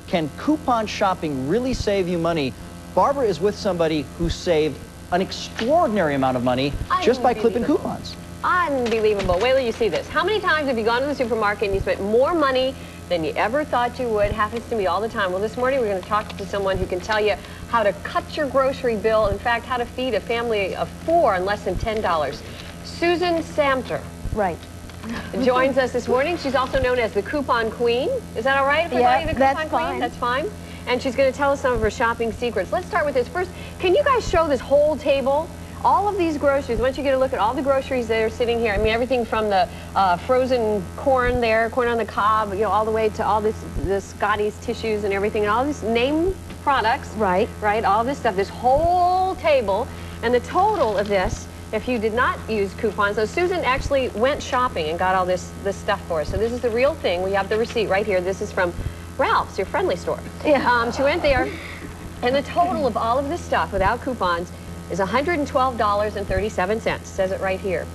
Can coupon shopping really save you money? Barbara is with somebody who saved an extraordinary amount of money just by clipping coupons. Unbelievable. Wait till you see this. How many times have you gone to the supermarket and you spent more money than you ever thought you would? Happens to me all the time. Well, this morning we're going to talk to someone who can tell you how to cut your grocery bill. In fact, how to feed a family of 4 on less than $10. Susan Samtur. Right. Joins us this morning. She's also known as the Coupon Queen. Is that all right? Yeah, that's fine. Queen? That's fine. And she's going to tell us some of her shopping secrets. Let's start with this. First, can you guys show this whole table? All of these groceries. Once you get a look at all the groceries that are sitting here, I mean, everything from the frozen corn there, corn on the cob, you know, all the way to all this Scotty's tissues and everything, and all these name products. Right. Right, all this stuff, this whole table. And the total of this, if you did not use coupons, so Susan actually went shopping and got all this stuff for us. So this is the real thing. We have the receipt right here. This is from Ralph's, your friendly store. Yeah. She went there, and the total of all of this stuff without coupons is $112.37. Says it right here.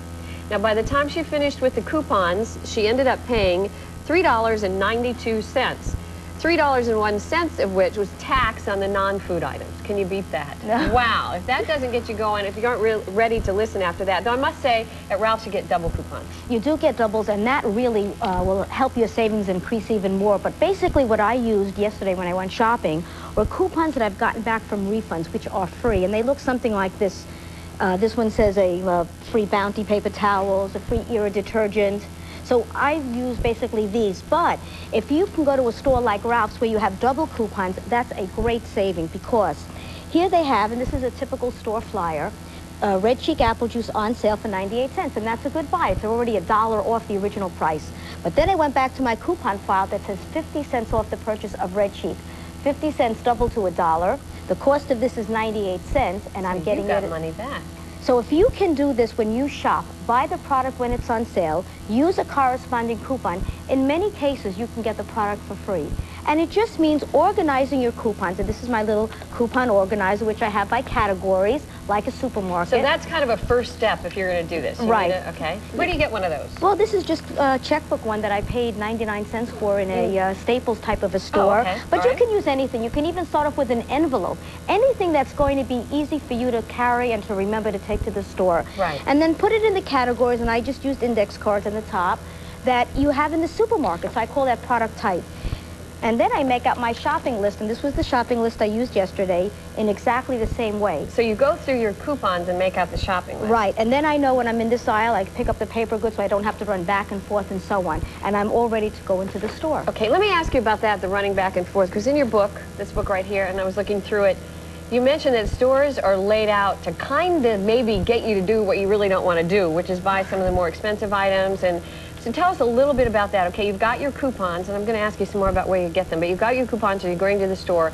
Now, by the time she finished with the coupons, she ended up paying $3.92. $3.01 of which was tax on the non-food items. Can you beat that? No. Wow, if that doesn't get you going, if you aren't ready to listen after that, though I must say, at Ralph's you get double coupons. You do get doubles, and that really will help your savings increase even more. But basically what I used yesterday when I went shopping were coupons that I've gotten back from refunds, which are free, and they look something like this. This one says a free Bounty paper towels, a free Era detergent. So I use basically these, but if you can go to a store like Ralph's where you have double coupons, that's a great saving, because here they have, and this is a typical store flyer, red cheek apple juice on sale for 98 cents, and that's a good buy. It's already $1 off the original price. But then I went back to my coupon file that says 50 cents off the purchase of red cheek. 50 cents doubled to $1. The cost of this is 98 cents, and I'm getting you got money back. So if you can do this when you shop, buy the product when it's on sale, use a corresponding coupon, in many cases you can get the product for free. And it just means organizing your coupons. And this is my little coupon organizer, which I have by categories, like a supermarket. So that's kind of a first step if you're going to do this. Right. Okay. Where do you get one of those? Well, this is just a checkbook one that I paid 99 cents for in a Staples type of a store. Oh, okay. But you can use anything. You can even start off with an envelope. Anything that's going to be easy for you to carry and to remember to take to the store. Right. And then put it in the categories, and I just used index cards on the top that you have in the supermarket. So I call that product type. And then I make out my shopping list, and this was the shopping list I used yesterday in exactly the same way. So you go through your coupons and make out the shopping list. Right, and then I know when I'm in this aisle, I pick up the paper goods so I don't have to run back and forth and so on. And I'm all ready to go into the store. Okay, let me ask you about that, the running back and forth, because in your book, this book right here, and I was looking through it, you mentioned that stores are laid out to kind of maybe get you to do what you really don't want to do, which is buy some of the more expensive items. And so tell us a little bit about that. Okay, you've got your coupons, and I'm going to ask you some more about where you get them, but you've got your coupons, so you're going to the store.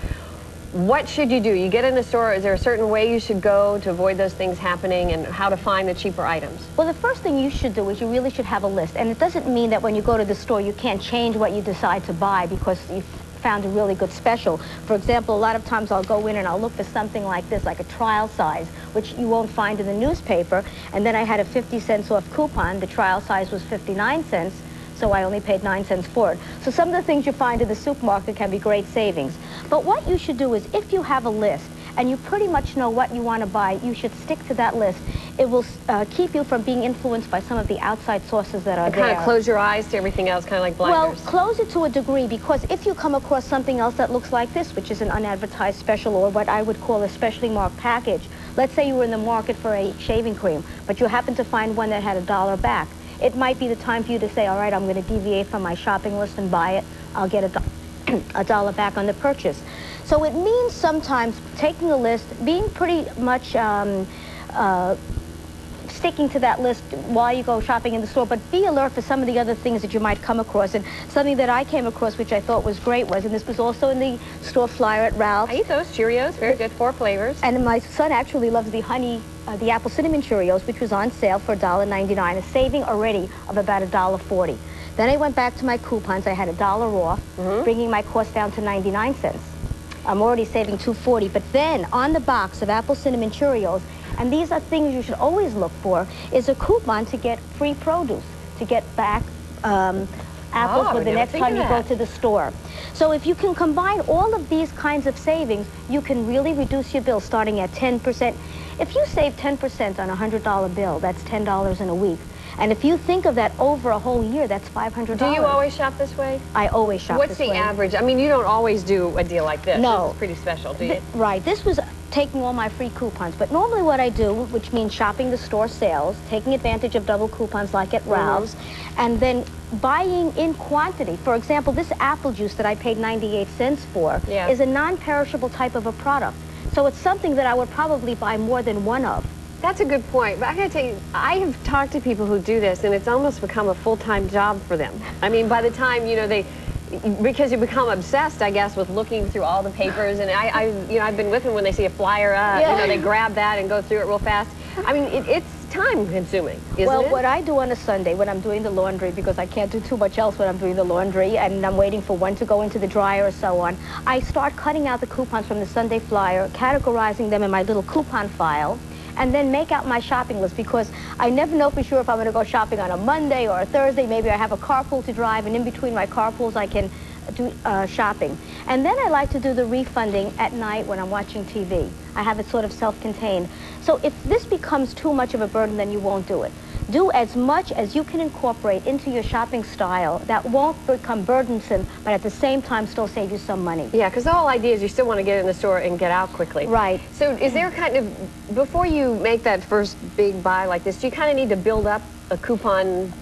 What should you do? You get in the store, is there a certain way you should go to avoid those things happening, and how to find the cheaper items? Well, the first thing you should do is you really should have a list. And it doesn't mean that when you go to the store you can't change what you decide to buy because you found a really good special. For example, a lot of times I'll go in and I'll look for something like this, like a trial size, which you won't find in the newspaper, and then I had a 50 cents off coupon. The trial size was 59 cents, so I only paid 9 cents for it. So some of the things you find in the supermarket can be great savings. But what you should do is, if you have a list and you pretty much know what you want to buy, you should stick to that list. It will keep you from being influenced by some of the outside sources that are there. Kind of close your eyes to everything else, kind of like blinders. Well, close it to a degree, because if you come across something else that looks like this, which is an unadvertised special, or what I would call a specially marked package, let's say you were in the market for a shaving cream, but you happen to find one that had $1 back. It might be the time for you to say, all right, I'm going to deviate from my shopping list and buy it. I'll get $1 back on the purchase. So it means sometimes taking a list, being pretty much sticking to that list while you go shopping in the store, but be alert for some of the other things that you might come across. And something that I came across, which I thought was great, was, and this was also in the store flyer at Ralph's. I eat those Cheerios, very good, 4 flavors. And my son actually loves the honey, the apple cinnamon Cheerios, which was on sale for $1.99, a saving already of about $1.40. Then I went back to my coupons. I had $1 off, bringing my cost down to 99 cents. I'm already saving $2.40. But then on the box of apple cinnamon Cheerios, and these are things you should always look for, is a coupon to get free produce, to get back apples Oh, with the never next think time of you go that. to the store. So if you can combine all of these kinds of savings, you can really reduce your bill starting at 10%. If you save 10% on a $100 bill, that's $10 in a week. And if you think of that over a whole year, that's $500. Do you always shop this way? I always shop What's this the way. average? I mean, you don't always do a deal like this. No. This is pretty special, do you? Right. This was taking all my free coupons. But normally what I do, which means shopping the store sales, taking advantage of double coupons like at Ralph's, and then buying in quantity. For example, this apple juice that I paid 98 cents for is a non-perishable type of a product. So it's something that I would probably buy more than one of. That's a good point. But I gotta tell you, I have talked to people who do this, and it's almost become a full-time job for them. I mean, by the time, you know, because you become obsessed, I guess, with looking through all the papers, and I've been with them when they see a flyer, you know, they grab that and go through it real fast. I mean, it's time-consuming, isn't it? Well, what I do on a Sunday when I'm doing the laundry, because I can't do too much else when I'm doing the laundry, and I'm waiting for one to go into the dryer or so on, I start cutting out the coupons from the Sunday flyer, categorizing them in my little coupon file, and then make out my shopping list, because I never know for sure if I'm going to go shopping on a Monday or a Thursday. Maybe I have a carpool to drive, and in between my carpools I can do shopping. And then I like to do the refunding at night when I'm watching TV. I have it sort of self-contained. So if this becomes too much of a burden, then you won't do it. Do as much as you can incorporate into your shopping style that won't become burdensome, but at the same time still save you some money. Yeah, because the whole idea is you still want to get in the store and get out quickly. Right. So is there kind of, before you make that first big buy like this, do you kind of need to build up a coupon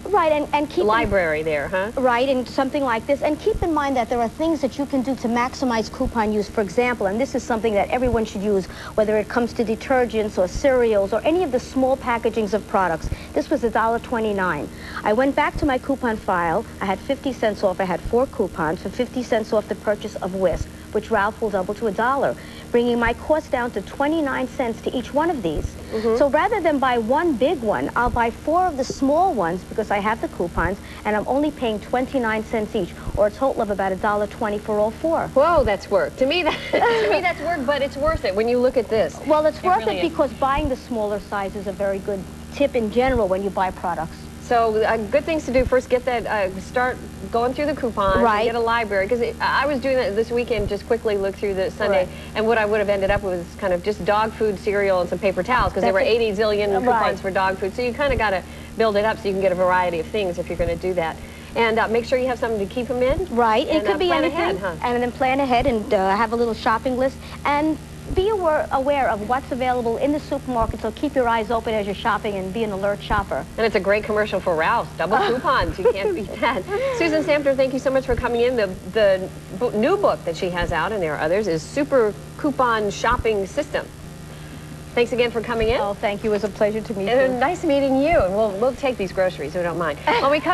and keep library there, huh? Right, and something like this. And keep in mind that there are things that you can do to maximize coupon use. For example, and this is something that everyone should use, whether it comes to detergents or cereals or any of the small packagings of products. This was $1.29. I went back to my coupon file. I had 50 cents off. I had 4 coupons for 50 cents off the purchase of Whisk, which Ralph will double to $1, bringing my cost down to 29 cents to each one of these. So rather than buy one big one, I'll buy 4 of the small ones because I have the coupons, and I'm only paying 29 cents each, or a total of about $1.20 for all 4. Whoa, that's work. To me, that's work, but it's worth it when you look at this. Well, it's worth really it because buying the smaller size is a very good tip in general when you buy products. So good things to do. First, get that, start going through the coupons, and get a library. Because I was doing that this weekend, just quickly look through the Sunday, and what I would have ended up with was kind of just dog food, cereal, and some paper towels, because there were 80 zillion coupons for dog food. So you kind of got to build it up so you can get a variety of things if you're going to do that. And make sure you have something to keep them in. Right. It could be anything. Ahead, huh? And then plan ahead and have a little shopping list. And be aware of what's available in the supermarket, so keep your eyes open as you're shopping and be an alert shopper. And it's a great commercial for Ralph's. Double coupons. You can't beat that. Susan Samtur, thank you so much for coming in. The new book that she has out, and there are others, is Super Coupon Shopping System. Thanks again for coming in. Oh, thank you. It was a pleasure to meet you. And nice meeting you. And we'll take these groceries, so we don't mind. When we come